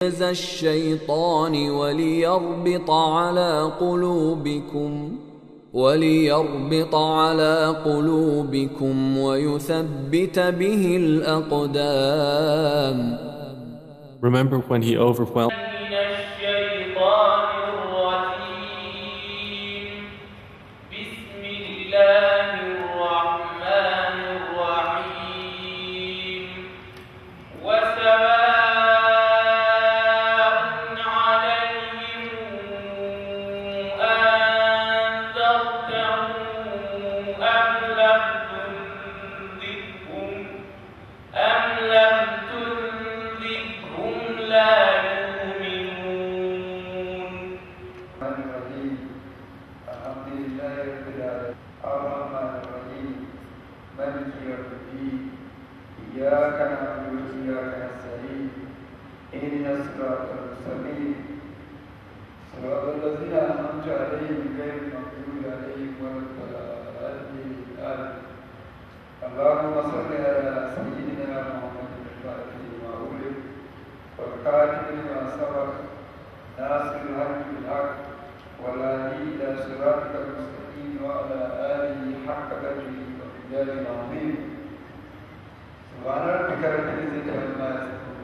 الشيطان وليربط على قلوبكم ويثبت به الأقدام. Remember when he overwhelmed إياك نعبد وإياك نستعين اهدنا الصراط المستقيم صراط الذين أنعمت عليهم غير المغضوب عليهم ولا الضالين آمين. اللهم صل على سيدنا محمد الفاتح لما أغلق والخاتم لما سبق ناصر الحق بالحق والهادي إلى صراطك المستقيم وعلى آله حق قدره ومقداره العظيم. سبحان ربك رب العزة عما يصفون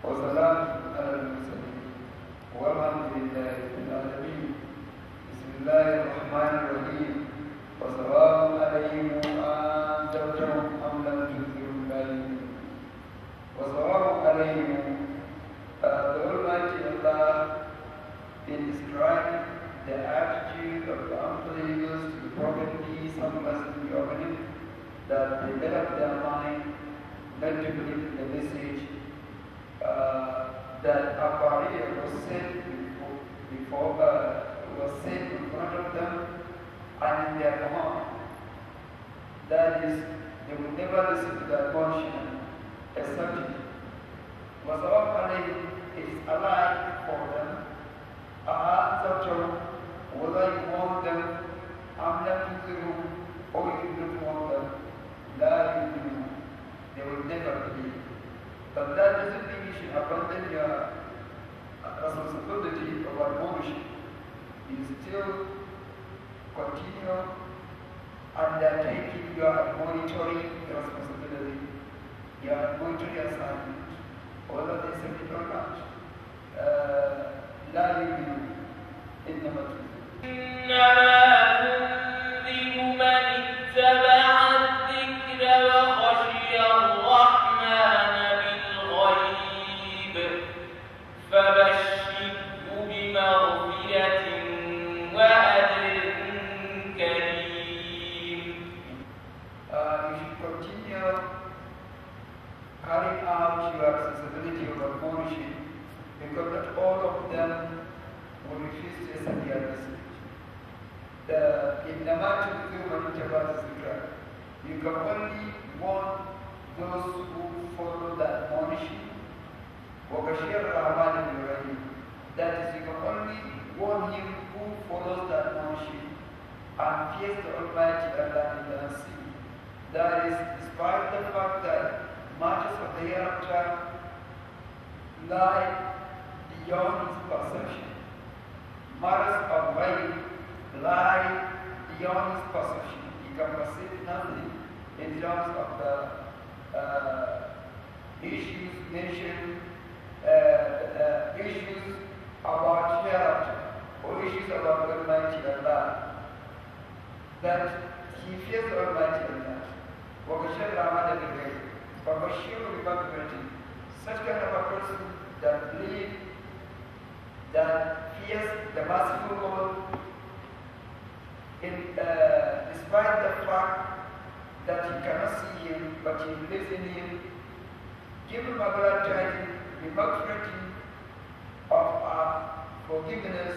وسلام على المرسلين والحمد لله رب العالمين. بسم الله الرحمن الرحيم. وسواء عليهم أنذرتهم أم لم تنذرهم لا يؤمنون. وسواء عليهم the Almighty Allah in describing the attitude of the unbelievers to the Prophet peace and blessings be upon him, that they made up their mind not to believe in the message that Abariya was sent was sent in front of them and in their command. That is, they would never listen to that admonition except it. It is alive for them. Whether you want them, I'm not to or you don't want them, they will never believe. But that doesn't mean you should abandon your responsibility of admonition. You still continue undertaking your monitoring responsibility, your monitoring assignment, whether they accept it or not. لا يؤمنون إنما تنذر من اتبع الذكر وخشي الرحمن بالغيب فبشره بمغفرة وأجر كريم. You should continue carrying out your responsibility of admonition, because not all of them will refuse to accept your message. You can only warn those who follow the admonition. That is, you can only warn him who follows the admonition and fears the Almighty Allah in the unseen. That is, despite the fact that matters of the hereafter lie beyond his perception. Matters of life lie beyond his perception. He can perceive nothing in terms of the issues mentioned, issues about hereafter, or issues about the Almighty Allah. That he fears the Almighty Allah. Such kind of a person that believes, that fears the merciful Lord, despite the fact that he cannot see him, but he believes in him, give him a glad tidings, the magfirati of our forgiveness,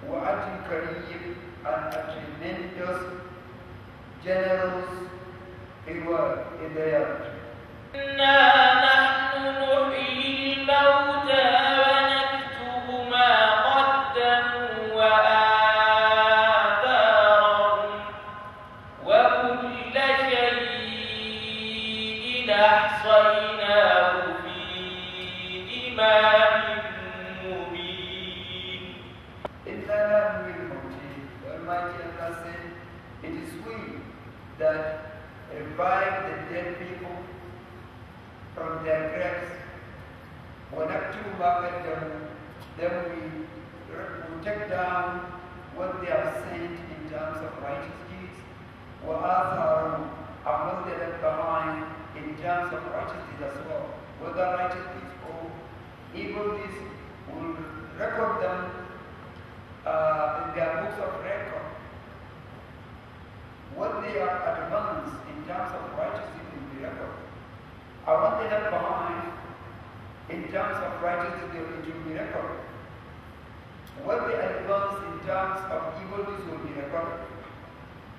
wa'atin kareem, and a tremendous, generous reward in the hereafter. أحصيناه في إمام that revive the dead people from their graves. وَنَكْتُبُ مَا قَدَّمُوا, then we take down what they have sent in terms of righteous deeds, وَآثَارُهُ, and what they left behind in terms of righteous deeds as well. Whether righteous deeds or evil deeds, will record them in their books of record. What they are advanced in terms of righteous deeds will be recorded. And what they left behind in terms of righteous deeds it will be recorded. What they advance in terms of evil deeds will be recorded.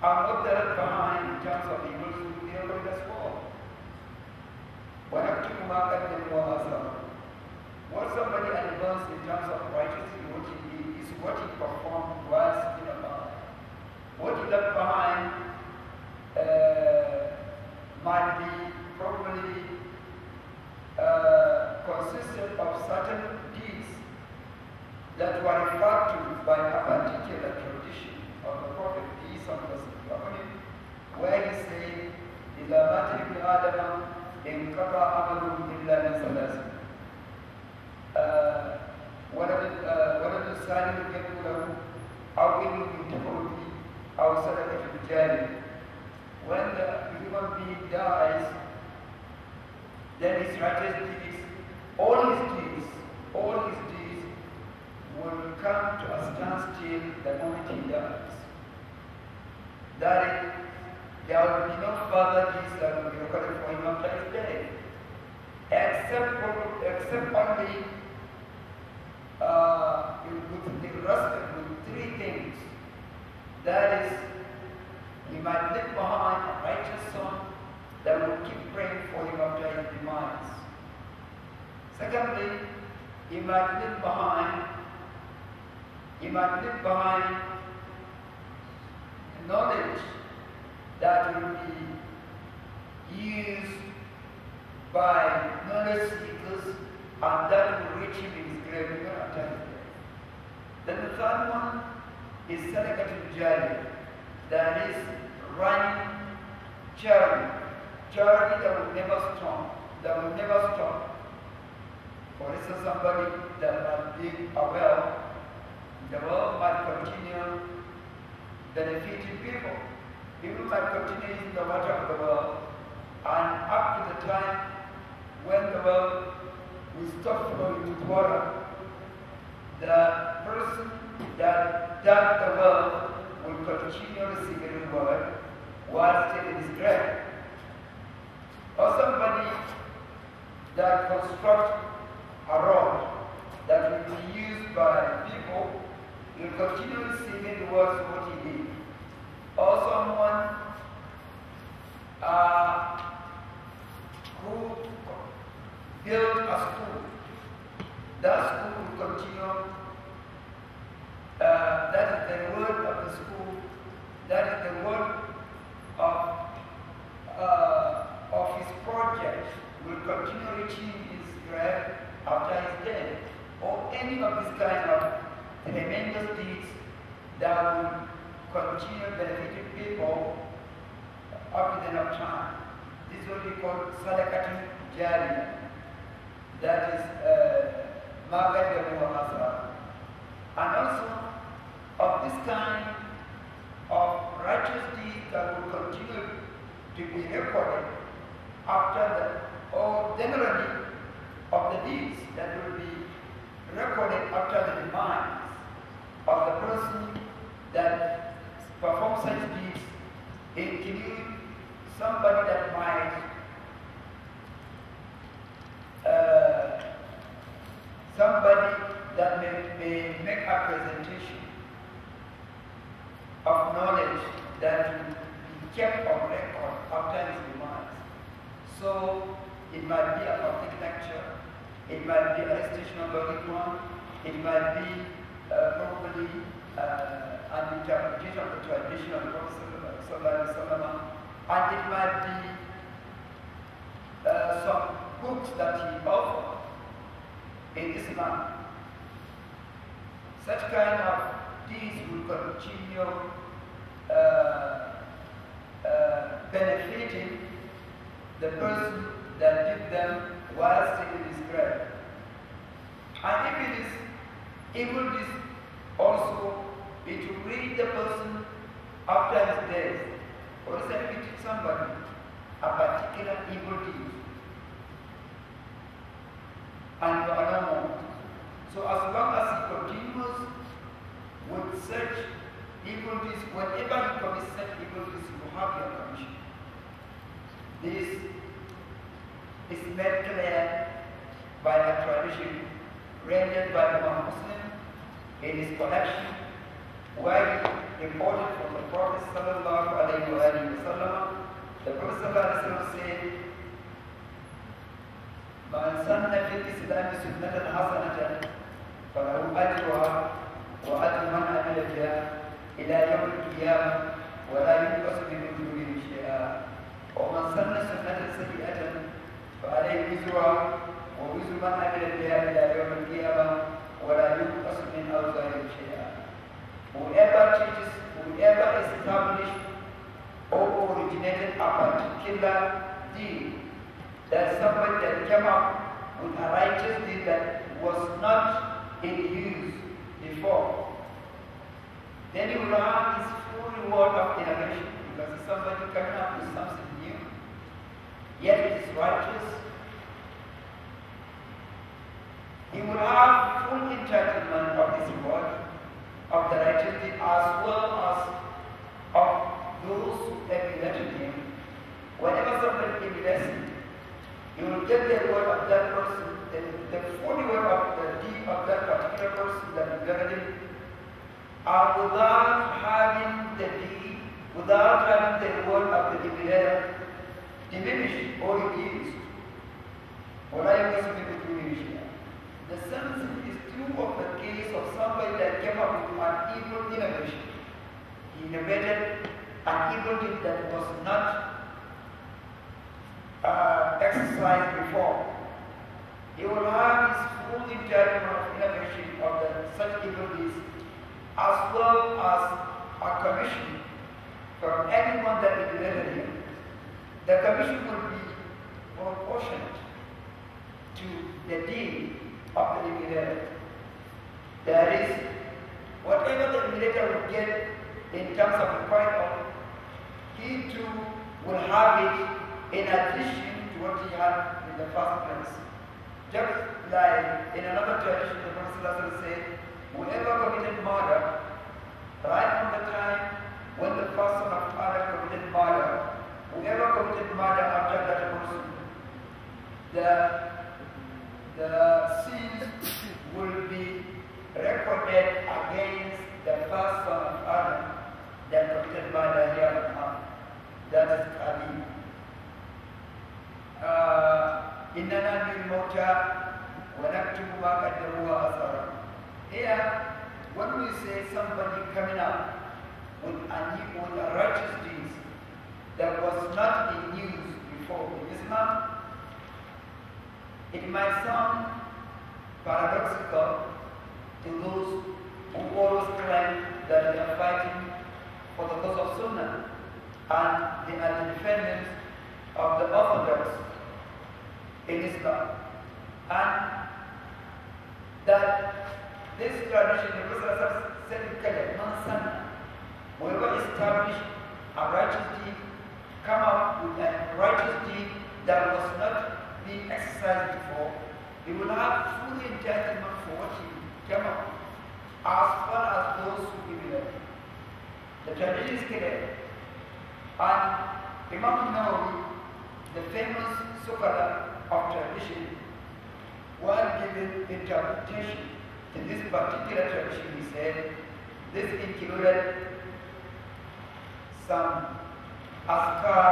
And what they left behind in terms of evil deeds will be recorded as well. وَنَكْتُبُ مَا قَدَّمُوا وَآثَارُهُ. What somebody advanced in terms of righteousness, what he did, is what he performed while sitting alive. What he left behind might be probably consisted of certain deeds that were referred to by a particular tradition of the Prophet, peace and blessings be upon him, where he said, إِذَا مَاتَ ابْنُ آدَمَ انقطع عمله إلا من ثلاث. ولد الثاني يكتب له أو ابن ينتفع به أو صدقة جارية. When the human being dies, then his righteous deeds, all his deeds will come to a standstill the moment he dies. That is, there will be no further deeds that will be recorded for him after his death, except only with three things. That is, he might leave behind a righteous son that will keep praying for him after his demise. Secondly, he might leave behind knowledge that will be used by knowledge seekers and that will reach him in his grave even after his death. Then the third one is Sadaqatul Jariyah, that is running charity that will never stop. For instance, somebody that might dig a well, the well might continue benefiting people. People might continue using the water of the well, and up to the time when the well will stop flowing with water, the person that dug the well will continue receiving reward while still in his grave. Or somebody that constructs a road that will be used by people will continue receiving rewards for what he did. Or someone who built a school, that school will continue. That is the reward of the school. That is the reward of his project will continue reaching his grave after his death. Or any of these kind of tremendous deeds that will continue benefiting people up to the end of time. This is what we call Sadaqatul Jariyah. That is Magadamu Asra. And also of this kind of righteous deeds that will continue to be recorded after or generally of the deeds that will be recorded after the demise of the person that performs such deeds, including somebody that might may make a presentation of knowledge that will be kept on record after his demise. So it might be a public lecture, it might be a recitation of the Quran, it might be probably an interpretation of the tradition of the Prophet ﷺ, and it might be some books that he authored in Islam. Such kind of deeds will continue benefiting the person that did them while still in his grave. And if it is evil deeds also, it will bring the person after his death. For example, if you teach somebody a particular evil deed, and you are no more. So as long as he continues with such evil deeds, whenever he commits such evil deeds, you have your commission. This is made clear by a tradition rendered by Imam Muslim in his collection, where he reported from the Prophet sallallahu alaihi wasallam. The Prophet sallallahu alaihi wasallam said, "Man sanna fil Islam sunnatan hasanatan, falahu ajruha wa ajru man amila biha ila yawm al-qiyamah, wa la yunqasu min ujurihim shay'a. Wa man sanna sunnatan sayyi'atan, fa alayhi wizruha wa wizru man amila biha ila yawm al-qiyamah, wa la yunqasu min awzarihim shay'a." Whoever teaches, whoever established or originated a particular deed, that somebody that came up with a righteous deed that was not in use before, then he will have his full reward of innovation, because it's somebody coming up with something new, yet it is righteous. He will have full entitlement of this reward of the righteous deed, as well as of those who emulated him. Whenever somebody emulates him, you will get the reward of that person, the full reward of the deed of that particular person that emulated him, and without having the deed, without having the reward of the emulator diminished or reduced. The same thing is true of the case of somebody that came up with an evil innovation. He innovated an evil deed that was not exercised before. He will have his full entitlement of innovation of such evil deeds, as well as a commission from anyone that emulated him. The commission will be proportionate to the deed of the emulator. That is, whatever the emulator will get in terms of the point, he too will have it in addition to what he had in the first place. Just like in another tradition, the Prophet said, whoever committed murder, right from the time when the first son of Adam committed murder, whoever committed murder after that person, the sins will be recorded against the first son of Adam that committed murder here on earth. That is Khalid. إننا بالموتى ونكتب ما قدموا وأثروا. Here, when we say somebody coming up with a righteous deed that was not in use before in Islam, it might sound paradoxical to those who always claim that they are fighting for the cause of Sunnah and they are the defendants of the Orthodox in Islam, and that this tradition, the Prophet said in Khalid, whoever established a righteous deed, come up with a righteous deed that was not being exercised before, he will have full entitlement for what he came up with, as far as those who give it. The tradition is clear. And Imam Nawawi, the famous scholar of tradition, while giving interpretation to this particular tradition, he said this included some azkar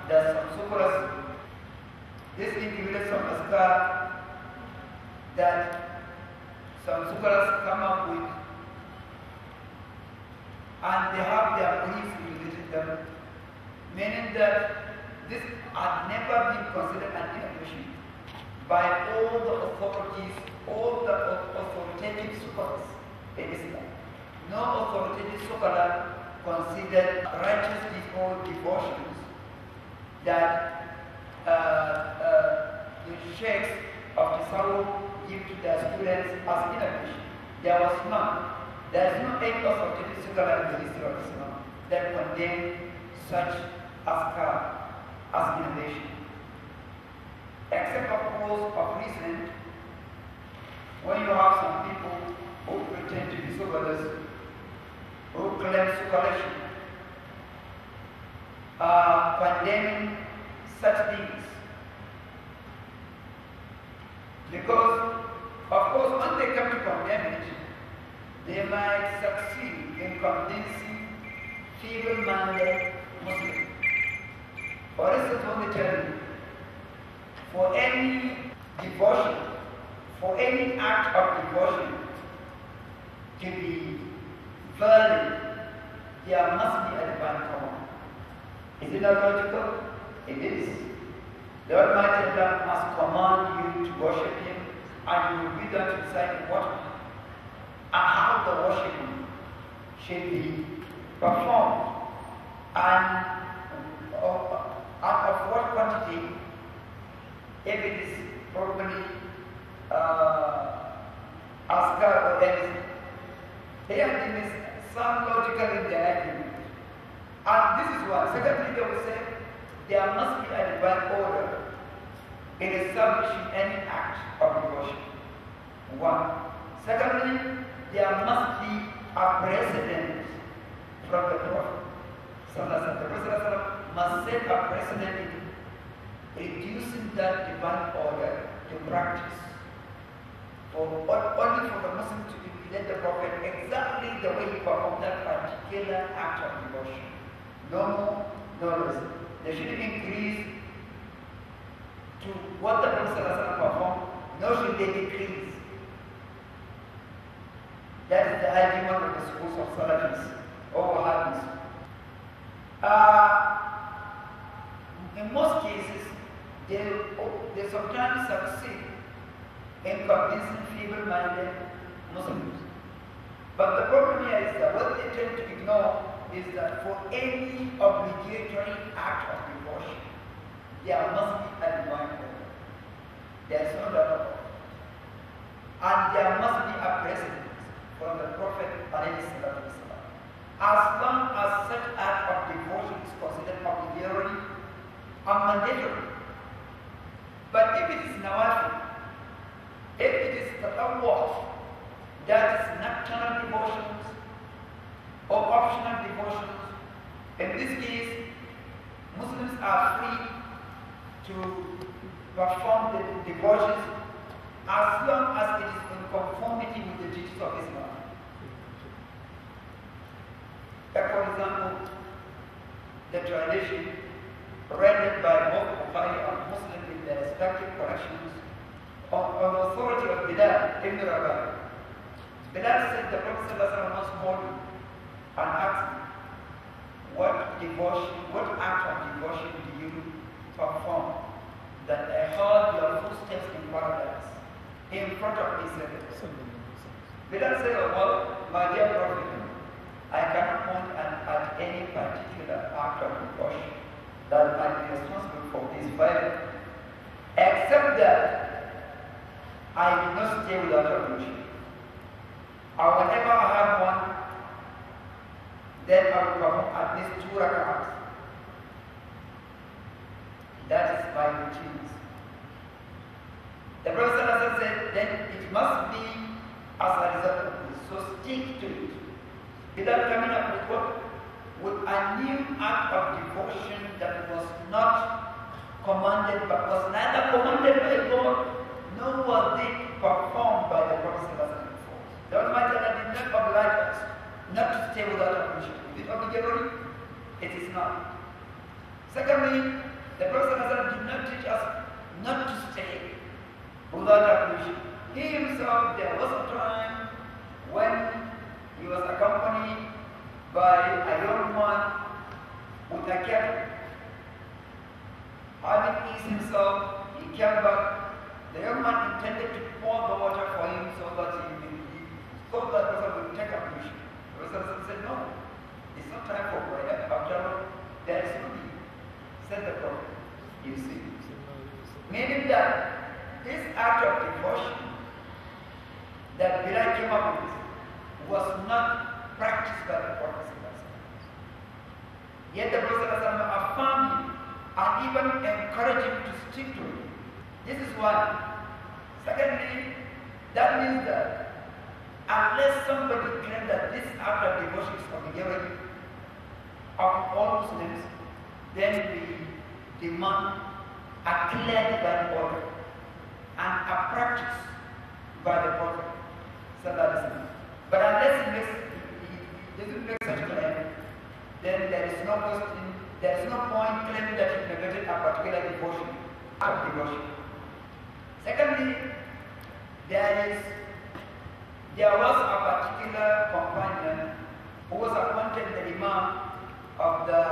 that some scholars, this included some azkar that some scholars come up with, and they have their beliefs related to them, meaning that this had never been considered an innovation by all the authorities, all the authoritative scholars in Islam. No authoritative scholar considered righteous devotions that the sheikhs of the Tasawwuf give to their students as innovation. There was none. There is no any authoritative scholar in the history of Islam that condemned such askar as innovation. Except of course of recent, when you have some people who pretend to be scholars, who claim scholarship, condemning such things. Because, of course, when they come to condemn it, they might succeed in convincing feeble-minded Muslims. For instance, when they tell you, for any devotion, for any act of devotion to be valid, there must be a divine command. Is it not logical? It is. The Almighty Allah must command you to worship Him, and you will be there to decide what and how the worship should be performed, and of what quantity, if it is properly askar or anything. Here there is some logical in the argument. And this is one. Secondly, they will say there must be a divine order in establishing any act of devotion. One. Secondly, there must be a precedent from the Prophet. The Prophet must set a precedent in reducing that divine order to practice. Only for the Muslim to emulate the Prophet exactly the way he performed that particular act of devotion. No more, no less. They shouldn't increase to what the Prophet performed, nor should they decrease. That is the argument of the schools of Salafis or Wahhabis. In most cases, they sometimes succeed in convincing feeble-minded Muslims. But the problem here is that what they tend to ignore is that for any obligatory act of devotion, there must be a divine order. There is no doubt about it. And there must be a precedent from the Prophet ﷺ. As long as such act of devotion is considered obligatory and mandatory. But if it is nawafil, if it is tatawwuf, that is nocturnal devotions or optional devotions, in this case, Muslims are free to perform the devotions as long as it is in conformity with the teachings of Islam. For example, the tradition rendered by both Bukhari and Muslim in their respective collections on the authority of Bilal ibn Rabah. Bilal said the Prophet once called him and asked him, what act of devotion do you perform that I heard your footsteps in paradise in front of me? Bilal said, well, my dear Prophet, I cannot point at any particular act of devotion that might be responsible for this fire, except that I do not stay without ablution. And whenever I have one, then I will perform at least 2 rak'ahs. That is my routine. The Prophet said, then it must be as a result of this. So stick to it. Without coming up with what? With a new act of devotion that was not commanded, but was neither commanded by God, nor was it performed by the Prophet before. The Almighty Allah did not oblige us not to stay without ablution. Is it obligatory? It is not. Secondly, the Prophet did not teach us not to stay without ablution. He himself, there was a time when he was accompanied by a young man with a kettle. Having eased himself, he came back. The young man intended to pour the water for him so that he thought that the person would take ablution. The Prophet said, no, it's not time. that Bilal came up with was not practiced by the Prophet. Yet the Prophet affirmed him and even encouraged him to stick to it. This is one. Secondly, that means that unless somebody claims that this act of devotion is obligatory of all Muslims, then we demand a clear divine order and a practice by the Prophet. But unless he doesn't make such claim, then there is no question, there is no point claiming that he neglected a particular devotion, act of devotion. Secondly, there was a particular companion who was appointed the Imam of the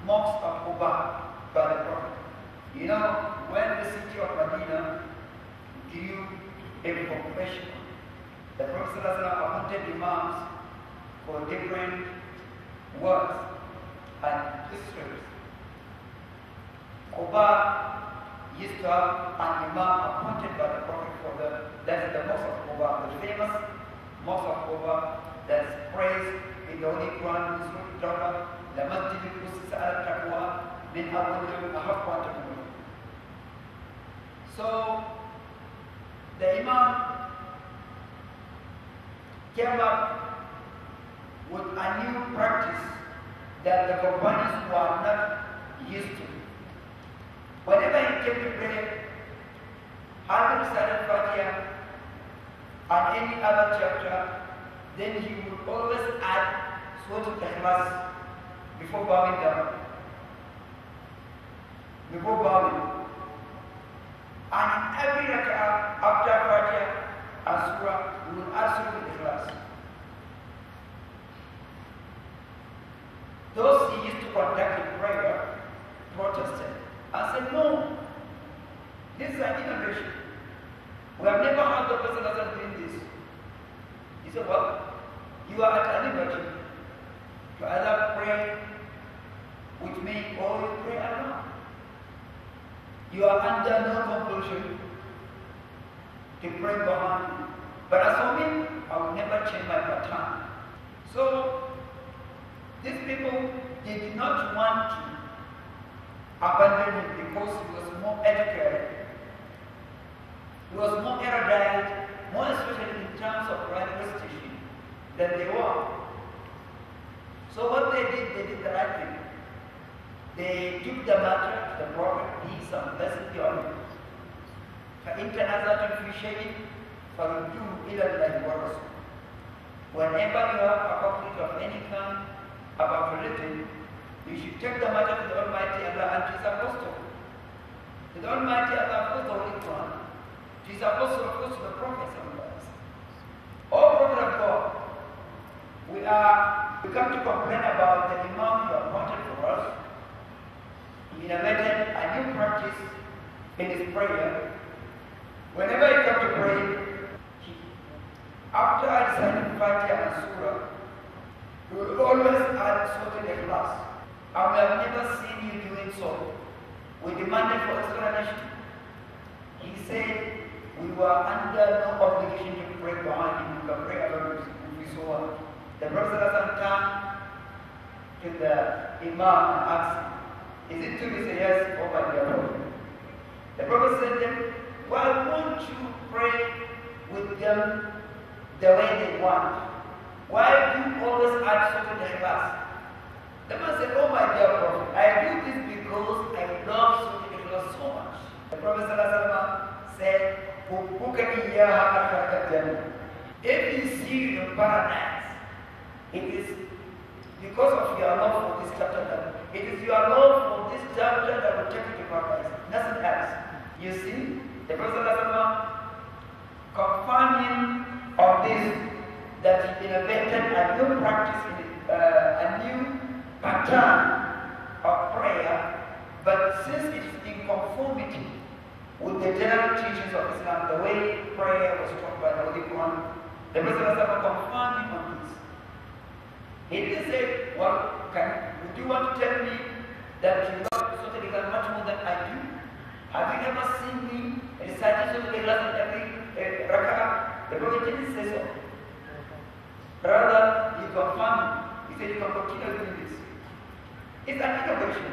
mosque of Quba by the Prophet. You know, when the city of Medina grew in population, the Prophet appointed imams for different words and districts. Quba used to have an imam appointed by the Prophet for that is the mosque of Quba, the famous mosque of Quba that is praised in the Holy Quran, Surat, the Masjid al-Taqwa, min Ahab. So the imam came up with a new practice that the companions were not used to. Whenever he came to pray, having recited Fatiha and any other chapter, then he would always add Surat al-Ikhlas before bowing down. Before bowing. And in every rak'ah after Fatiha and Surah, we will add Surat al-Ikhlas. Those he used to conduct in prayer protested and said, no, this is an innovation. We have never heard the Prophet doing this. He said, well, you are at liberty to either pray with me or you pray alone. You are under no compulsion to pray behind me. But as for me, I will never change my pattern. So, these people, they did not want to abandon him because he was more educated. He was more erudite, more especially in terms of right recitation than they were. So what they did the right thing. They took the matter to the Prophet, peace and blessing on him. فَإِنْ تَنَازَعْتُمْ فِي شَيْءٍ فَرُدُّوهُ إِلَى اللَّهِ وَالرَّسُولِ. Whenever you have a conflict of any kind about religion, you should take the matter to the Almighty Allah and to His Apostle. To the Almighty Allah, of course, the Holy Quran. To His Apostle, of course, to the Prophet. Oh, Prophet of God, we come to complain about the Imam you appointed for us. He innovated a new practice in his prayer. Whenever he comes to pray, after I recited Fatiha and Surah, we will always add Surat al-Ikhlas. And we have never seen you doing so. We demanded for explanation. He said, we were under no obligation to pray behind him. We can pray alone if we so want. The Prophet turned to the Imam and asked him, is it true? He said, yes, oh my dear Prophet. The Prophet said to him, why won't you pray with them the way they want? Why do you always add something like that? The man said, oh my dear Prophet, I do this because I love something like so much. The Prophet said, if you see you in paradise, it is because of your love for this chapter. It is your love for this chapter that will take you to paradise. Nothing else. You see, the Prophet confirming on this that he innovated a new practice, a new pattern of prayer, but since it is in conformity with the general teachings of Islam, the way prayer was taught by the Holy Quran, the Prophet confirmed on this. He didn't say, well, would you want to tell me that you love something much more than I do? Have you ever seen me reciting something in every rak'ah? The Prophet didn't say so. Rather, he confirmed. He said you can continue doing this. It's an innovation.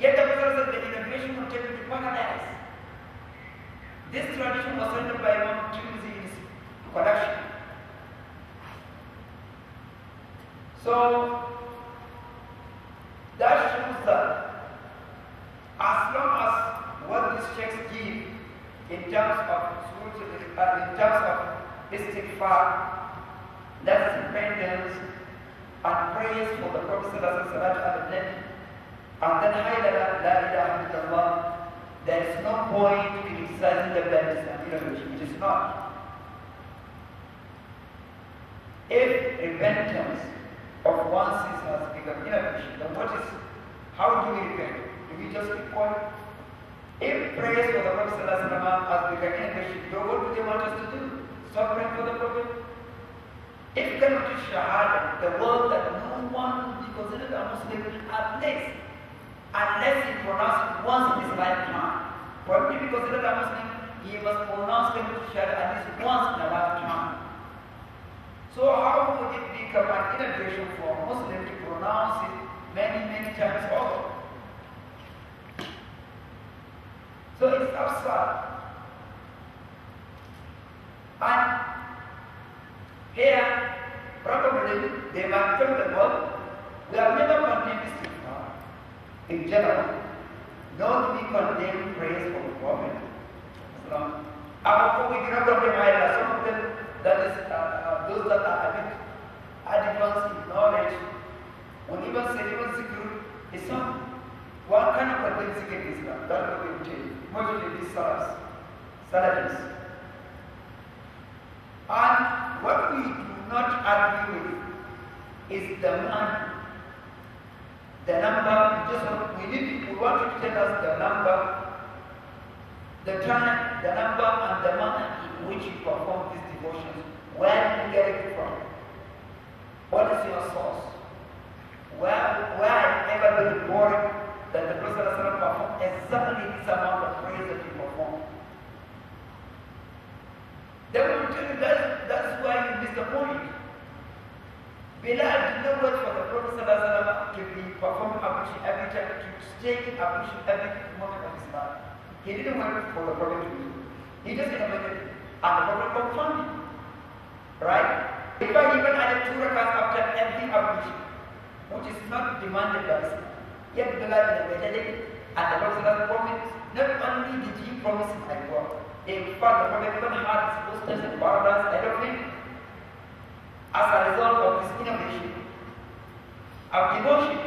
Yet the Prophet said the innovation will take you to paradise. This tradition was surrendered by Imam Tirmidhi in his collection. So, that shows that as long as what these sheikhs give in terms of istighfar, that's repentance and praise for the Prophet and then highlight la ilaha illallah, there is no point criticizing the blemish and innovation. It is not. If repentance of one sins has become innovation, then how do we repent? Do we just keep quiet? If praise for the Prophet has become innovation, then what do they want us to do? Stop praying for the Prophet? If Kalimatu Shahada, the word that no one will be considered a Muslim at least, unless he pronounces it once in his lifetime. For him to be considered a Muslim, he must pronounce Kalimatu Shahada at least once in a lifetime. So how would it become an innovation for a Muslim to pronounce it many, many times over? So it's absurd. And here, probably, they might tell the world, we have never condemned istighfar in general, nor do we condemn praise for the Prophet. We do not condemn either. Some of them, that is, those that are a bit advanced in knowledge, when even say, even zikr is some, one kind of condemn zikr in Islam. That's what we will tell you. Mostly these Salafis. And what we do not argue with is the man, the number. We want you to tell us the number, the time, the number, and the manner in which you perform these devotions. Where do you get it from? What is your source? Where have ever been reported that the Prophet performed exactly this amount of praise that you perform? They will tell you that's why you miss the point. Bilal did not wait for the Prophet to be performing ablution every time, to stay in ablution every moment of his life. He didn't wait for the Prophet to do it. He just innovated it. And the Prophet confirmed it. Right? In fact, even added 2 rakats after every ablution, which is not demanded by Islam. Yet Bilal innovated it, and the Prophet promised, not only did he promise him like God, in fact, the Prophet even had his posters and paradise ahead of him as a result of this innovation of devotion.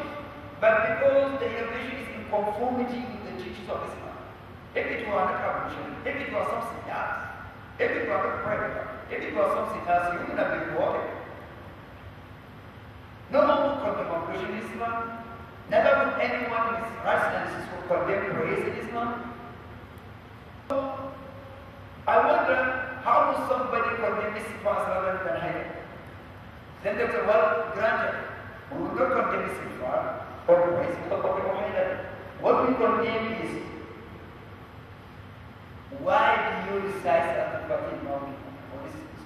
But because the innovation is in conformity with the teachings of Islam, if it were not ablution, if it was something else, if it were not prayer, if it was something else, you wouldn't have been rewarded. No one would condemn ablution in Islam. Never would anyone in his right senses would condemn praise in Islam. I wonder, how does somebody condemn istighfar rather than hiding? Then they say, well, granted, we will not condemn istighfar or praise because what we condemn is, why do you recite at the 14th morning?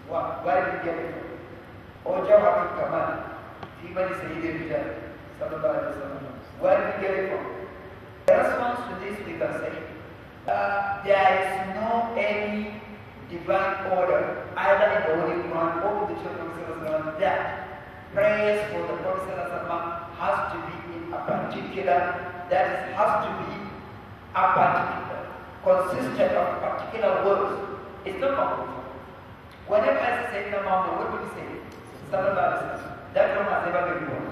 Why do you get it from? Or Jawahar Kamal, Fibani Sayyidi Bashir, sallallahu alayhi wa sallam. Where do we get it from? The response to this we can say, there is no any divine order, either in the Holy Quran or in the Children of that prayers for the Prophet has to be in a particular, that is, has to be a particular, consistent of particular words. It's not compulsory. Whenever I say Sayyidina Muhammad, what do we say? Sallallahu alayhi wa sallam. That one has never been wrong.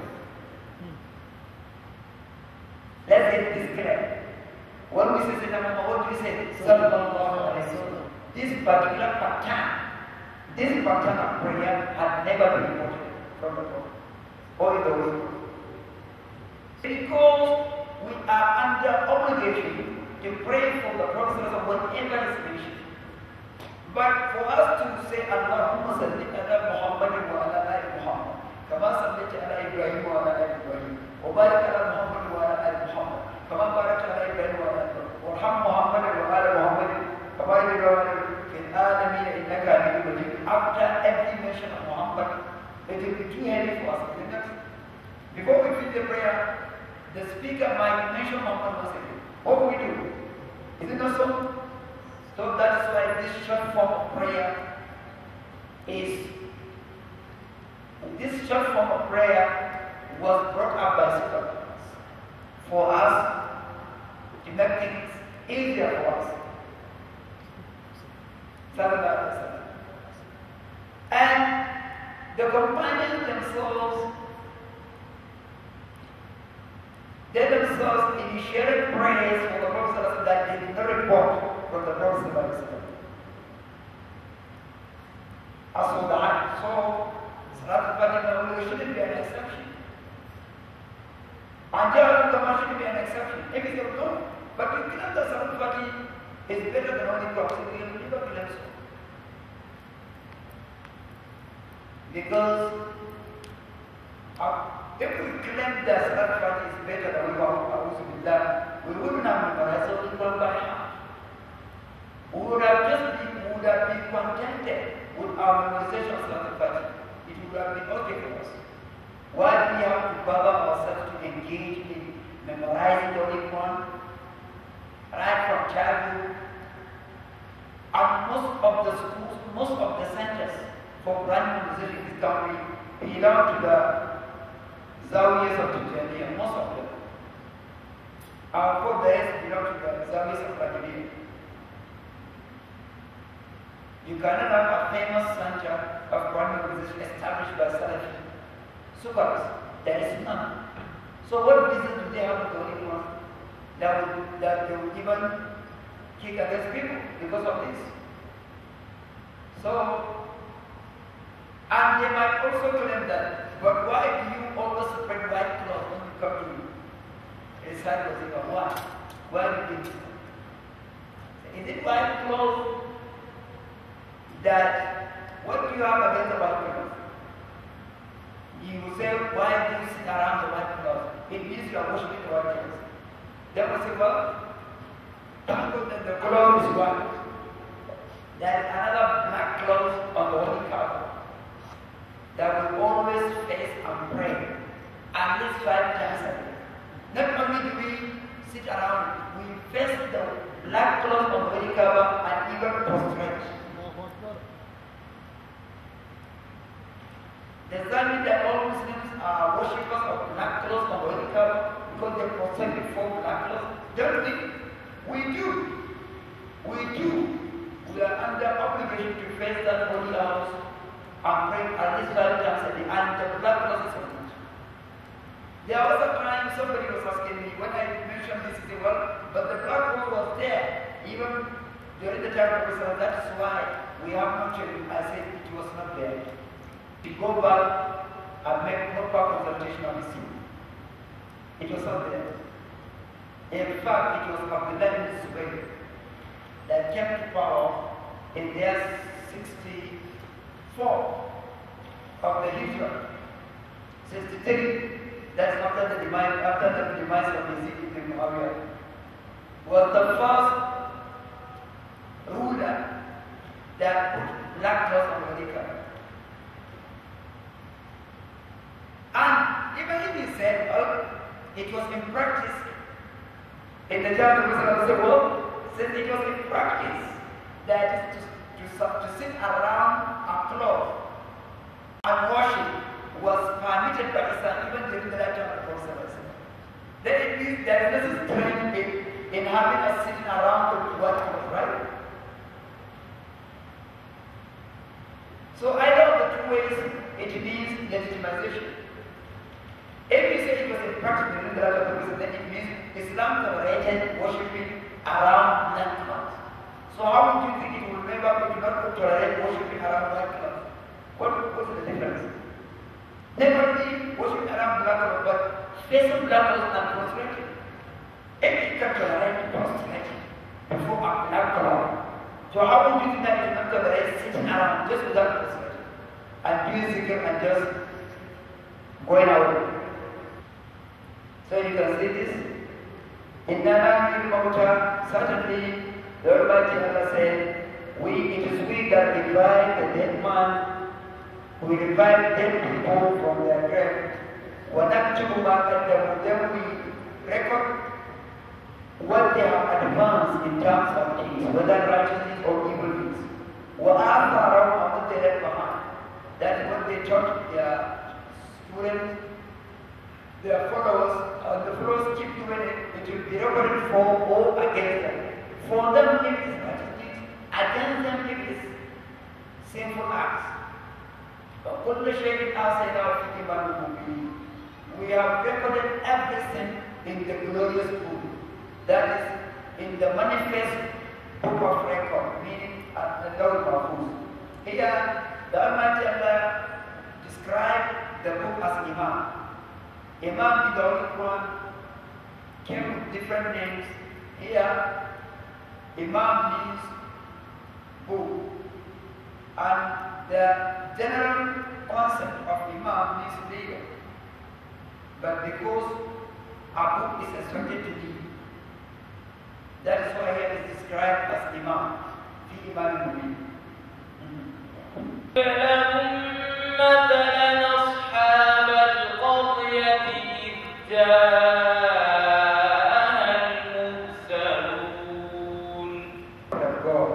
Let's get this clear. When we say Sayyidina Muhammad, what do we say? Sallallahu alayhi wa sallam. This particular pattern of prayer had never been reported from the Prophet or in the West. Because we are under obligation to pray for the Prophet whenever is mentioned. But for us to say, Allahumma salli ala Muhammadin wa ala ali Muhammad, kama sallaita ala Ibrahim wa ala ali Ibrahim, wa barik ala Muhammad wa ala ali Muhammad, kama barakta ala Ibrahim wa ala ali Ibrahim, warham Muhammadin wa ala Muhammadin, kama barakta ala fil alamin innaka hamidun majid. after every mention of Muhammad, it will be too heavy for us. Before we finish the prayer, the speaker might mention Muhammad once again. What will we do? Is it not so? So that's why this short form of prayer was brought up by Surat for us to make things easier for us. And the companions themselves initiated prayers for the Prophet that they did not report from the Prophet. As for the Ayat, so Salat al-Fatiha shouldn't be an exception. And Jahar al-Qamar shouldn't be an exception. If it's your own, but you claim that Salat al-Fatiha is better than only proxy, you never claim so. Because if we claim that Salat al-Fatiha is better than we wouldn't have memorized all the Quran by heart. We would have been contented with our memorization of Salat al-Fatiha. It would have been okay for us. Why do we have to bother ourselves to engage in memorizing the Holy Quran right from childhood? And most of the centers for Quran memorization in this country belong to the Zawiyas of Tijaniya, most of them. Our four days belong to the Zawiyas of Rajaniya. You cannot have a famous center of Quran memorization established by Salafi scholars. There is none. So what reason do they have with the Holy Quran that they would even kick against people because of this? So, and they might also claim that, but why do you always spread white cloth when you come to recite the Zikr? Why? Why do you do so? Is it white cloth that, what do you have against the white cloth? You will say, why do you sit around the white cloth? It means you are worshiping the white cloth. They will say, well, the cloth is white. There is another black cloth on the holy cover that will always face and pray at least 5 times a day. Not only do we sit around, we face the black cloth on the holy cover and even prostrate. Does that mean that all Muslims are worshippers of black clothes on the holy cover because they prostrate before black clothes? Don't think. We do. We are under obligation to face that holy house and pray at least 5 times a day, and the black clothes is on it. There was a time somebody was asking me when I mentioned this, he said, well, but the black cloth was there even during the time of Islam. That is why we have not changed. I said it was not there. To go back and make proper consultation on the scene. It was not there. In fact, it was Abdullah ibn Zubayr that came to power in the year 64 of the Hijrah. 63, that's after the demise of Yazid ibn Muawiyah, was the first ruler that put black cloth on the Holy. And even if he said, it was in practice, in the time of the world, since it was in practice, that is to sit around a cloth and worship was permitted by Islam even during the lifetime of the Prophet. Then it means there is no strength in having us sitting around to watch cloth, right? So either of the two ways, it means legitimization. If we say it was in practice during the life of the Prophet, then it means Islam tolerated worshipping around black cloth. So how would you think it would never tolerate worshipping around black cloth? What's the difference? Never be worshipping around black cloth, but facing black cloth and prostrating. If it can tolerate prostrating before a black cloth, so how would you think that it will not tolerate sitting around just without prostrating and doing zikr and just going away? So you can see this. In the Mawta, certainly the Almighty Allah said, It is we that revive the dead man, we revive dead people from their grave. Then we record what they have advanced in terms of deeds, whether righteousness or evil deeds. What they left behind. That is what they taught their students, their followers, and the followers keep doing it. It will be recorded for or against them. For them, if it is righteous deeds, against them, if it is sinful acts. We have recorded everything in the glorious book. That is in the manifest book of record, meaning at the Lord Mahfuz. Here, the Almighty Allah described the book as Imam. Imam in the Holy Quran came with different names. Here, Imam means book. And the general concept of Imam means leader. But because a book is instructed to lead, that is why here it is described as Imam. في إمام مبين. مثلا أصحاب القرية إذ جاءها المرسلون. God,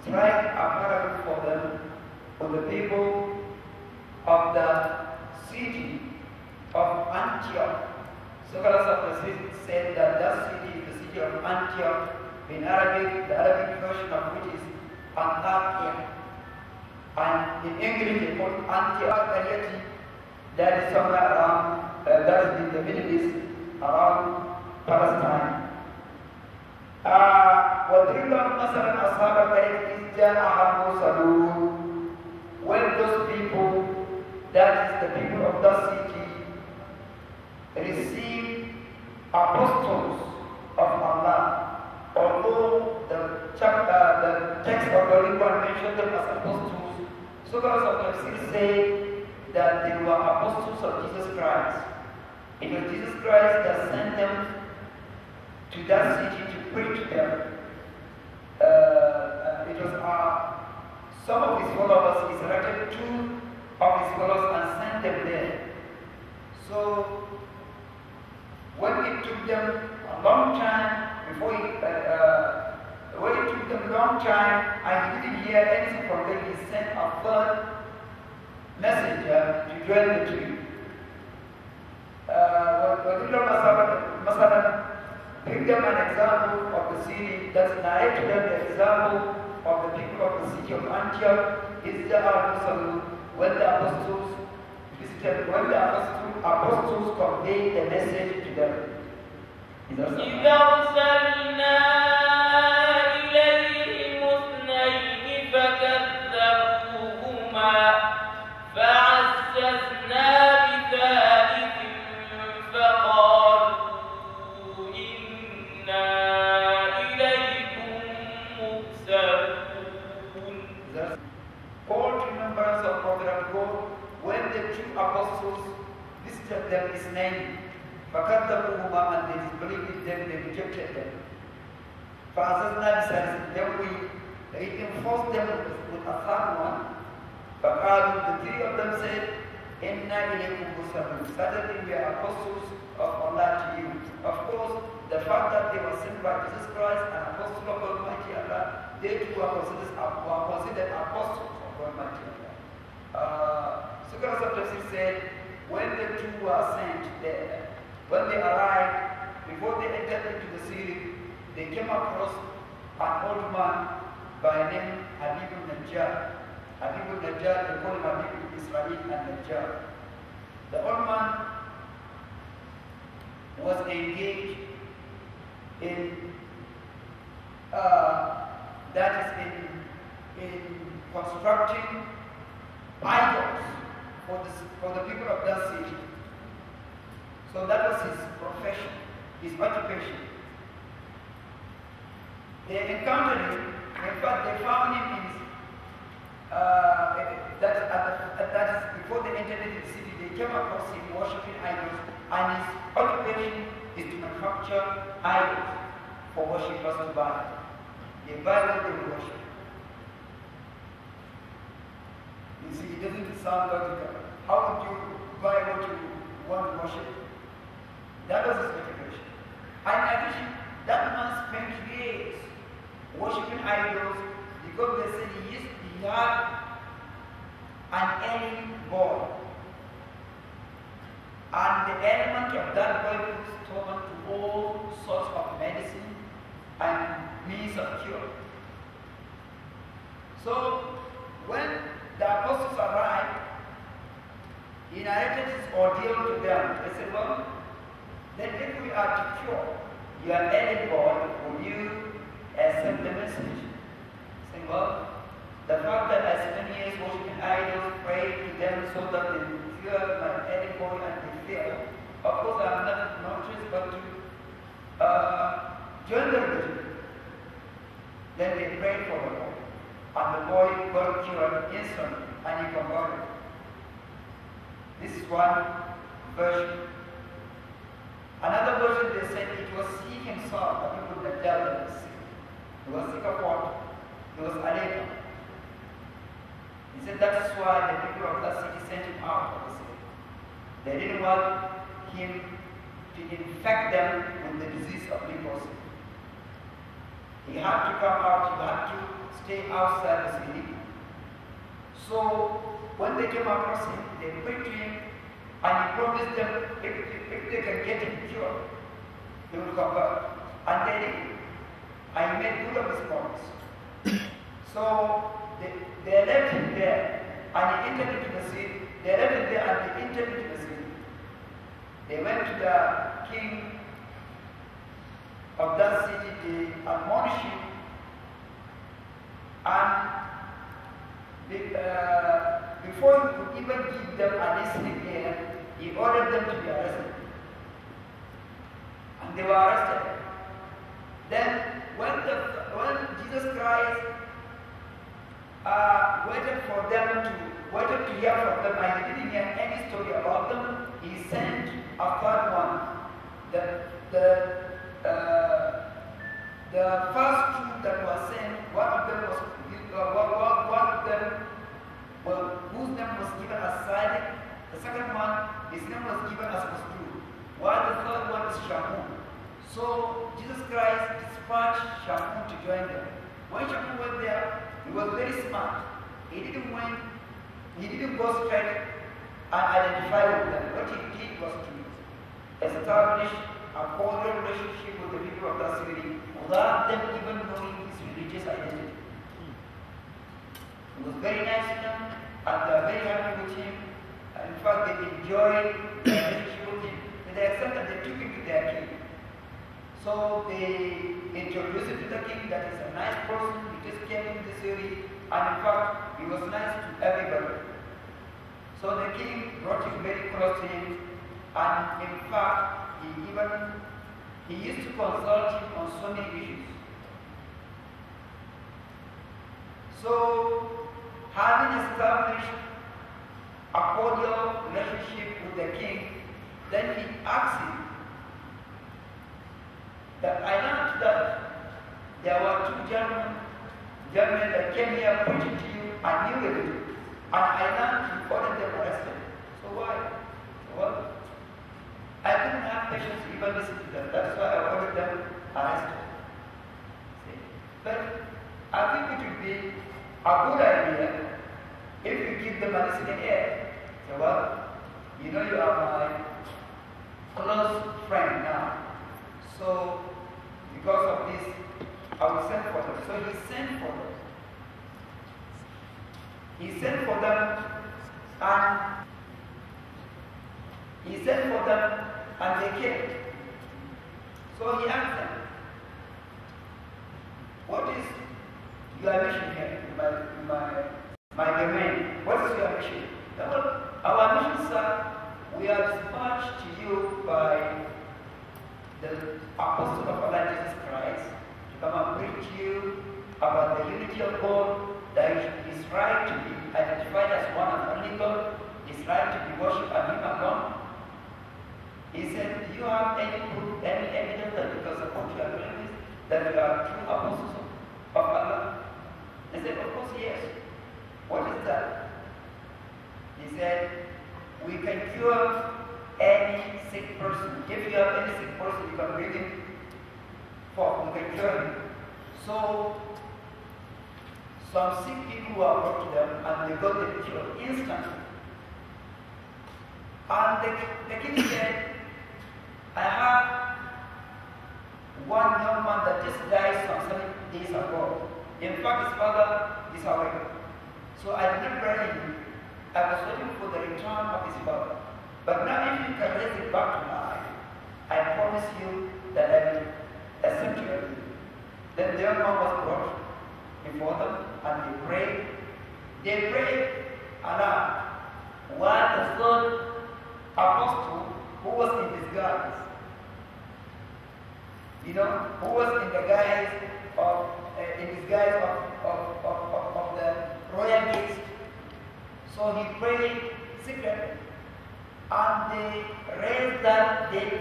strike a parable for them, for the people of the city of Antioch. Scholars of the city said that that city is the city of Antioch. In Arabic, the Arabic version of which is Antakya. And in English, they call it Antioch. That is somewhere around, that is in the Middle East, around Palestine. وَذِلَّ مَثَلًا أَصْحَابَ الْبَيْتِ إِذْ جَاءَهَا الْمُرْسَلُونَ. When those people, that is the people of that city, receive apostles of Allah, although the text of the Holy Quran mentioned them as apostles, scholars of Tafsir say that they were apostles of Jesus Christ. It was Jesus Christ that sent them to that city to preach them. It was some of his followers. He selected 2 of his followers and sent them there. So when it took them a long time before when it took them a long time and he didn't hear anything from them, he sent a 3rd messenger to join the tree. Bring them an example of the city, that's narrate to them the example of the people of the city of Antioch. Is the Al-Musallu, when the apostles visited, when the apostles conveyed the message to them. إذا أرسلنا إليهم 2 فكذبوهما فعززنا بثالث فقالوا إنا إليكم مرسلون. Call to remembrance of Prophet God when the 2 apostles visited them his name. فَكَذَّبُوهُمَا, and they disbelieved them, they rejected them. فَعَزَزْنَا بِثَالِثٍ, then we enforced them with a 3rd one. فَقَالُوا, the 3 of them said, إِنَّا إِلَيْكُمْ مُرْسَلُونَ, certainly we are apostles of Allah to you. Of course, the fact that they were sent by Jesus Christ, an apostle of Almighty Allah, they too were considered apostles of Almighty Allah. Scholars of Tafsir said, when the 2 were sent there, when they arrived, before they entered into the city, they came across an old man by name Habib al-Najjar. Habib al-Najjar, they call him Habib Israel al-Najjar. The old man was engaged in in constructing idols for the people of that city. So that was his profession, his occupation. They encountered him. In fact, they found him in that is before they entered into the city. They came across him worshiping idols, and his occupation is to manufacture idols for worshippers to buy. They buy what they worship. it doesn't sound logical. How would you buy what you want to worship? That was his motivation. And in addition, that man spent years worshipping idols because they said he had an ailing boy. And the element of that boy was turned to all sorts of medicine and means of cure. So when the apostles arrived, he narrated his ordeal to them. They said, well, then if we are to cure your ailing boy, will you accept the message? Say, well, the fact that I spent years worshiping idols, prayed to them so that they would cure my ailing boy and they fail. Of course, I am not choice but to join the religion. Then they prayed for the boy, and the boy got cured instantly, and he converted. This is one version. Another version, they said it was he himself that he put the devil in the sick. He was sick of what? He was anemic. He said that is why the people of that city sent him out of the city. They didn't want him to infect them with the disease of leprosy. He had to come out, he had to stay outside the city. So when they came across him, they prayed to him and he promised them if they can get him cured, he will convert. And they did. And he made good of his promise. So they left him there and he entered into the city. They left him there and they entered into the city. They went to the king of that city, they admonished him, and before he could even give them an instant ear, he ordered them to be arrested. And they were arrested. Then when Jesus Christ waited to hear from them, and he didn't hear any story about them, he sent a third one. The first two that were sent, one of them whose name was given as Sayyadi. The second one, his name was given as Usman, while the third one is Shamun. So Jesus Christ dispatched Shamun to join them. When Shamun went there, he was very smart. He didn't go straight and identify with them. What he did was to establish a cordial relationship with the people of that city without them even knowing his religious identity. He was very nice to them, and they were very happy with him. And in fact, they enjoyed the relationship with him to the extent that they took him to their king. So they introduced him to the king, that is a nice person, he just came into the city, and in fact, he was nice to everybody. So the king brought him very close to him, and in fact, he used to consult him on so many issues. So, having established a cordial relationship with the king, then he asked him that I learned that there were two gentlemen that came here preaching to you a new religion, and I learned you ordered them arrested. So why? Well, I couldn't have patience to even listen to them. That's why I ordered them arrested. See? But I think it would be a good idea if you give them a listening ear. So, well, you know you are my close friend now. So, because of this, I will send for them. So he sent for them. He sent for them and they came. So he asked them, what is your mission here in my domain? What is your mission? Well, our mission, sir, we are dispatched to you by the Apostle of Allah Jesus Christ to come and preach to you about the unity of God, that it is right to be identified as one and only God, it's right to be worshipped and Him alone. He said, do you have any proof, any evidence that because of what you are doing this, that you are true apostles of, Allah? They said, of course, yes. What is that? said, we can cure any sick person. If you have any sick person, you can bring him forth, we can cure him. So, some sick people were brought to them and they got the cure instantly. And the king said, I have one young man that just died some 7 days ago. In fact, his father is away. So I didn't bury him. I was waiting for the return of his father. But now if you can raise it back to life, I promise you that I will accept you. Then the young man was brought before them and they prayed. They prayed Allah. While the third apostle who was in disguise, who was in the guise of the royal guest. So he prayed secretly, and they raised that dead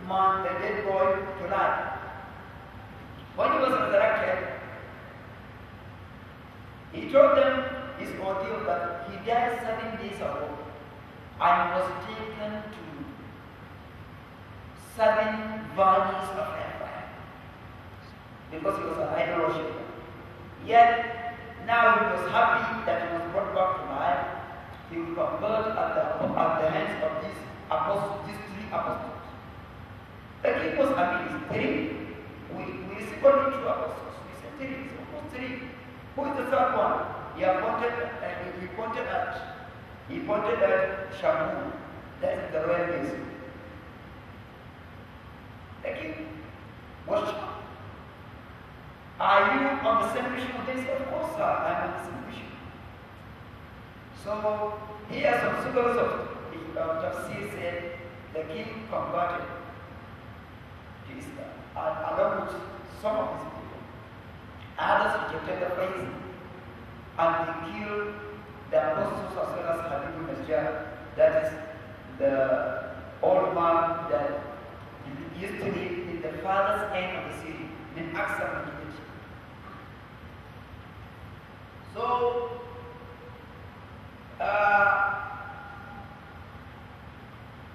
man, the dead boy, to life. When he was resurrected, he told them his ordeal that he died 7 days ago and was taken to 7 valleys of hellfire because he was an idol worshiper. Yet now he was happy that he was brought back to life. He will convert at the hands of these apostles, these 3 apostles. The king was amazed. 3? We see only 2 apostles. We said 3. It's almost 3. Who is the 3rd one? He pointed at Shamu. That is the royal base. The king was shocked. Are you on the same mission? They said, of course, sir, I'm on the same mission. So, here some scholars of Tafsir said the king converted to Islam, and along with some of his people. Others rejected the faith, and they killed the apostles as well as Dahiru Bashir, that is the old man that used to live in the farthest end of the city, in Aqsa. So,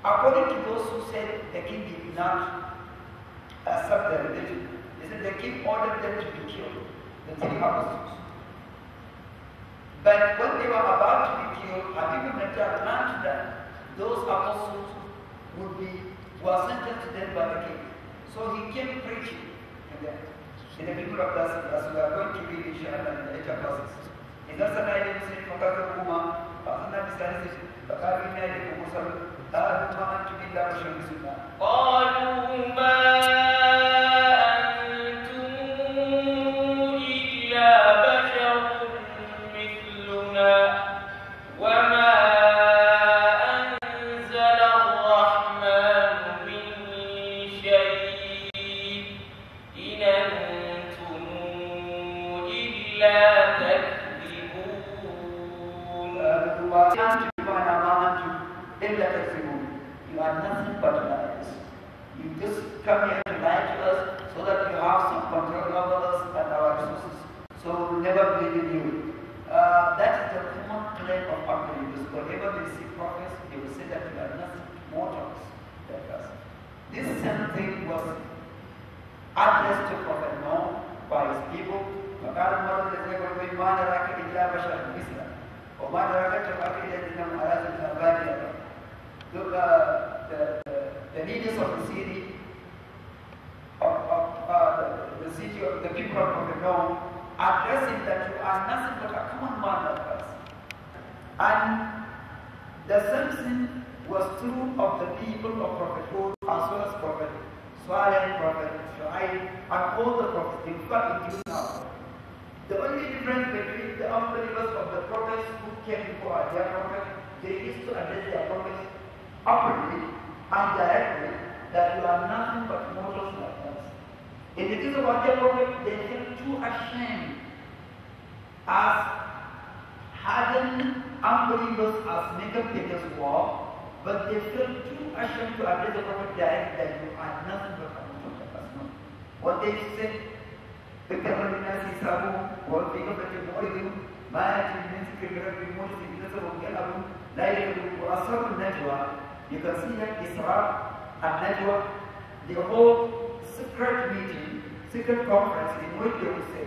according to those who said the king did not accept the religion, they said the king ordered them to be killed, the 3 apostles. But when they were about to be killed, Habib ibn learned that those apostles were sentenced to death by the king. So he came preaching to them. In the people of Yaasin, as we are going to read inshallah in the later verses. إذا سمع المسلم فقاتلهما فأخذنا بسانسه فقالوا إنا إليكم مرسلون قالوا ما أنتم إلا بشر مثلنا قالوا ما أنتم إلا بشر مثلنا وما أنزل الرحمن من شيء إن أنتم إلا تكذبون. You are nothing but liars. You just come here to lie to us so that you have some control over us and our resources. So we'll never believe in you. That is the common claim of unbelievers. Whenever they see prophets, they will say that you are nothing mortals like us. This same thing was addressed to Prophet Noah by his people. فقال المرء الذي يقول ما نراك إلا بشرا مثلنا وما نراك اتبعك إلا الذين أرادنا باديا. The leaders of the city, the city of the people of Prophet Noah, addressing that you are nothing but a common man like us. And the same thing was true of the people of Prophet Hud as well as Prophet Saleh, Prophet Shu'aib, and all the prophets, in fact, including us. The only difference between the unbelievers of the prophets who came before their prophet, they used to address their prophets openly and directly that you are nothing but mortals like us. In the case of their prophet, they felt too ashamed as hardened unbelievers as naked pagans were, but they felt too ashamed to address the prophet directly that you are nothing but mortals like us. No. What they said, ذكر الناس حسابهم والبيضة مولدهم ما يأتي من ذكر ربهم محدث إلا وهم يلعبون لا Surah Najwa, you can see that Isra and Najwa, the whole secret meeting, secret conference in which they will say,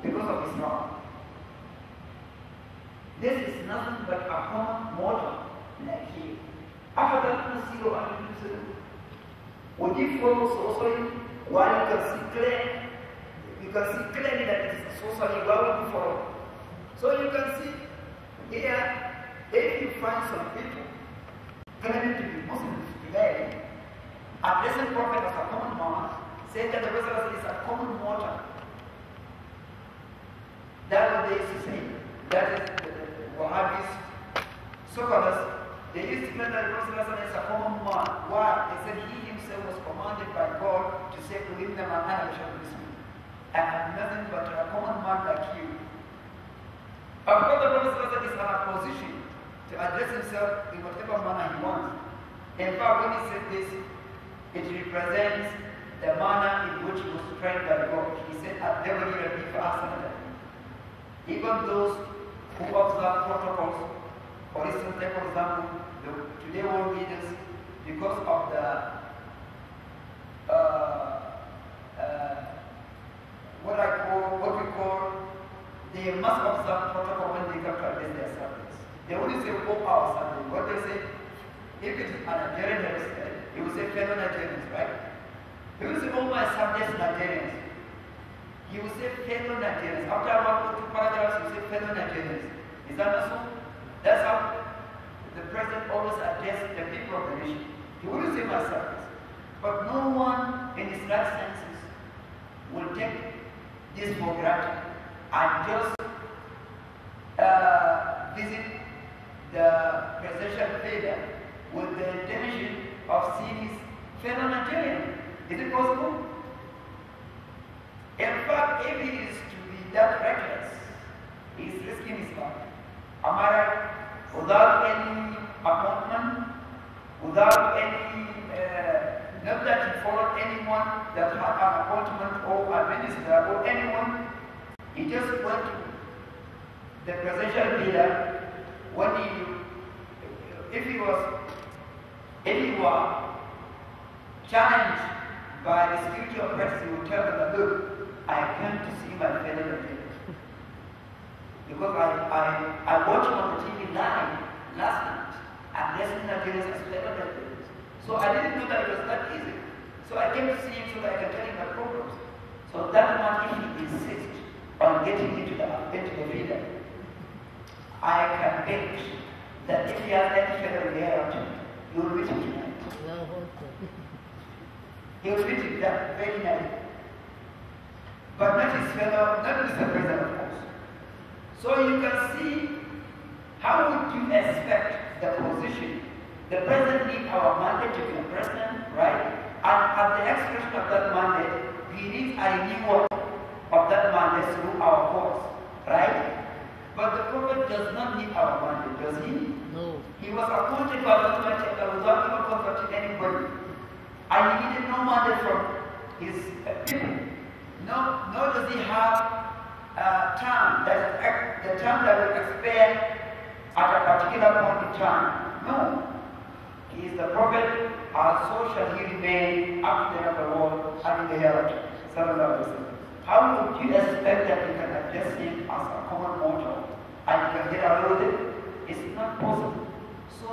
because of Isra. This is nothing but a common mortal like you. After that, would you follow sorcery while you can see clearly that it is sorcery, why would you follow? So you can see here, if you find some people claiming to be Muslims today, addressing Prophet as a common man, saying that the Prophet is a common mortal. That's what they used to say. That is the Wahhabis, scholars, they used to claim that the Prophet is a common man. Why? They said he himself was commanded by God to say to him, I am nothing but a common man like you. Of course, the Prophet is in a position to address himself in whatever manner he wants. In fact, when he said this, it represents the manner in which he was trained by God. He said, even those who observe protocols, for instance, take for example, today world leaders, because of the what we call, they must observe protocol when they come to address their subjects. They only say 4 hours Sunday. What they say, if it is a Nigerian hairstyle, he will say fellow Nigerians, right? He will say all my subjects Nigerians. He will say fellow Nigerians. After 1 or 2 paragraphs, he will say fellow Nigerians. Is that not so? That's how the president always addresses the people of the nation. He wouldn't say my subjects. But no one in his right senses will take this for granted and just visit the presidential leader with the intention of seeing his fellow Nigerian. Is it possible? In fact, if he is to be that reckless, he is risking his life. Am I right? Without any appointment, without any, not that he followed anyone that had an appointment or a minister or anyone, he just went to the presidential leader when if he were challenged by the security operators, he would tell them that, look, I came to see my fellow Nigerians. Because I watched him on the TV live last night and listened to Nigerians as fellow Nigerians. So I didn't know that it was that easy. So I came to see him so that I can tell him my problems. So that man, if he insists on getting into the leader, I can bet that if he has any fellow reality, you will meet him tonight. He will meet him that very night. But not his fellow, not Mr. President, of course. So you can see how would you expect the position. The president needs our mandate to be a president, right? And at the expression of that mandate, we need a renewal of that mandate through our courts, right? But the prophet does not need our mandate, does he? No. He was appointed by the Almighty Allah without even consulting anybody. And he needed no mandate from his people. Nor does he have a term, the term that will expire at a particular point in time. No. He is the prophet, and so shall he remain up to the end of the world and in the hereafter. How would you expect that you can address him as a common mortal and you can get away with it? It's not possible. So,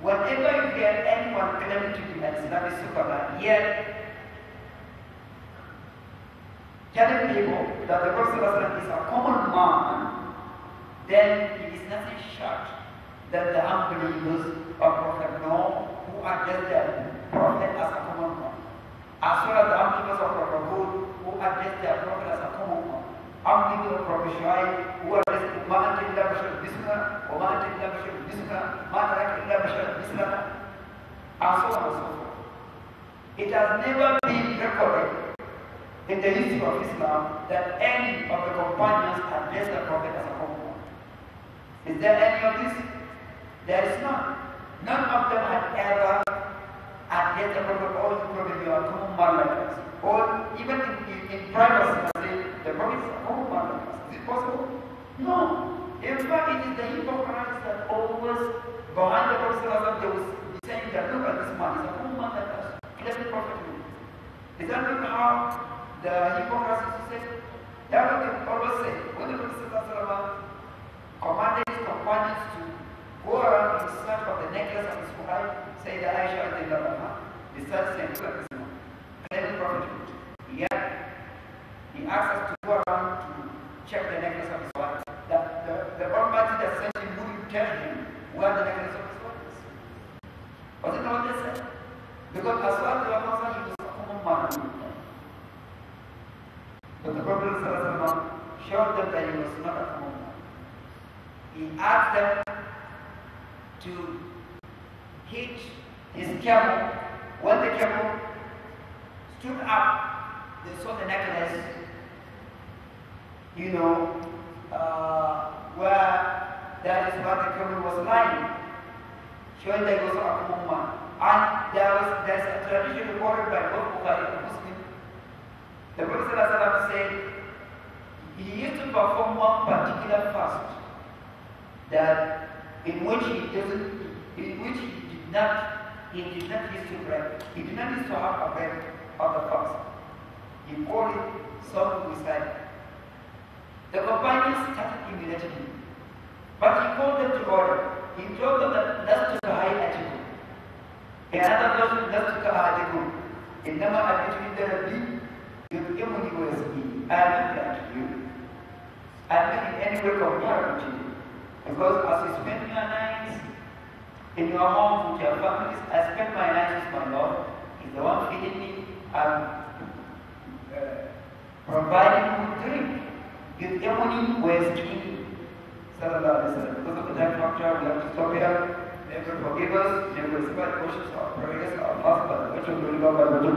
whenever you hear anyone claiming to be an Islamic scholar, yet telling people that the Prophet is a common man, then it is nothing short that the unbelievers of Prophet Noah who address their Prophet as a common man, as well as the unbelievers of Prophet Hud who address their Prophet as a common man, unbelievers of Prophet Shuaib who address Ma anta illa bashar bismillah, wa ma anta illa bashar bismillah, ma taraka illa bashar bismillah, and so on and so forth. It has never been recorded in the history of Islam that any of the companions addressed the Prophet as a common man. Is there any of this? There is none. None of them had ever addressed the Prophet, all the Prophet, you are a common man like us. Or even in privacy, the Prophet is a common man like us. Is it possible? No. If fact, it is the hypocrites that always behind the Prophet they will be saying that look at this man, he's a common man like us. He doesn't profit me. Is that not how the hypocrites used to say? That's what they always say. When the Prophet commanded his companions to go around in search of the necklace of his wife, say that Aisha they started saying, look at this man. Claiming profit. Yet, he asked us to go around to check the necklace of his wife. The Almighty that sent him wouldn't tell him where the necklace of his wife is. Was it not what they said? Because as far as they were concerned, he was a common man. But the Prophet ﷺ showed them that he was not a common man. He asked them to hit his camel. When the camel stood up, they saw the necklace, where that is where the camel was lying, showing that he was a common man. And there's a tradition recorded by both Bukhari and Muslim. The Prophet said he used to perform one particular fast that in which he did not used to break. He did not used to have a break of the fast. He called it some beside. The companions started emulating him. But he called them to order. He told them that let's take a high attitude. Another version, let's take a high attitude. In number between the Rabbi, you was I am not like you. I am not in any way comparable to you. Because as you spend your nights in your home with your families, I spend my nights with my Lord. He's the one feeding me and providing me with drink. With Yamuni was king. Because of the time factor, we have to stop here. Never forgive us, never respect questions or prayers or fast, but which will be loved by the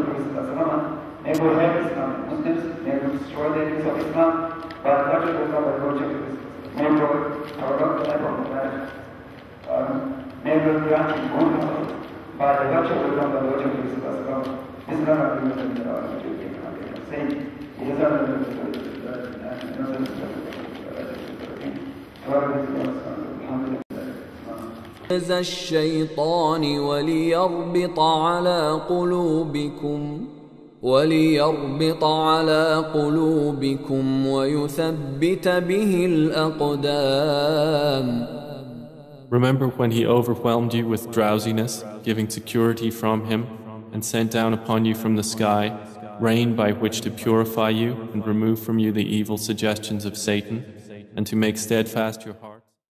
Prophet. Never help Islam, Muslims, never destroy the enemies of Islam, but what will be loved by the Prophet. Never forget the life of the marriage. Never grant good by the virtue of the Prophet. Islam is saying, it is not الشيطان وليربط على قلوبكم ويثبت به الأقدام. Remember when he overwhelmed you with drowsiness, giving security from him, and sent down upon you from the sky rain by which to purify you and remove from you the evil suggestions of Satan, and to make steadfast your heart.